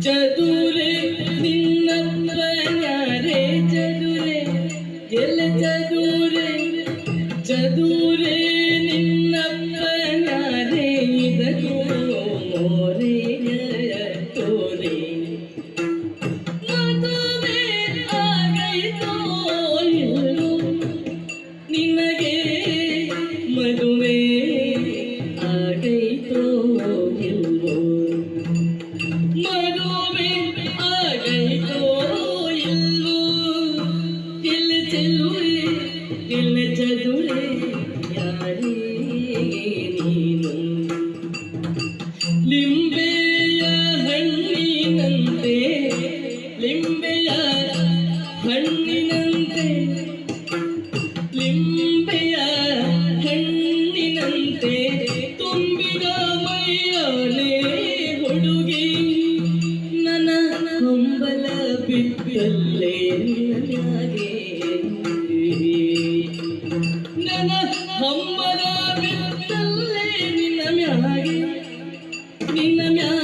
ಚದುರೆ ನಿನ್ನಪ್ಪನಾರೆ ಚದುರೆ ಎಲ ಚದುರೆ ಚದುರೆ ನಿನ್ನಪ್ಪನಾರೆ ಇದಕ್ಕೂ ಮೋರೆಯ ತೋರೆ ಮದುವೆ ಆಗೈತೋ ಇಲ್ಲೋ ನಿನಗೆ ಮದುವೆ ಆಗೈತೋ ಇಲ್ಲೋ ಮದುವೆ ಆಗೈತೋ ಇಲ್ಲೋ ಎಲ್ಲಿ ಚೆಲ್ಲುವೆ ಎಲ್ಲಿ ಚದುರೆ ಯಾರೇ ನೀನು ಲಿಂಬೆಯ ಹಣ್ಣಿನಂತೆ ಲಿಂಬೆಯ ಹಣ್ಣಿನಂತೆ ಲಿಂಬೆಯ ಹಣ್ಣಿನಂತೆ ತುಂಬಿದ ಮೈಯಾಲೆ ಹುಡುಗಿ ನನ್ನ ಹಂಬಲ ಬಿಟ್ಟಲ್ಲೇ ನಿನಗೆ ನನ್ನ ಹಂಬಲ ಬಿಟ್ಟಲ್ಲೇ ನಿನ್ನ ಮ್ಯಾಗೆ ನಿನ್ನ ಮ್ಯಾಗೆ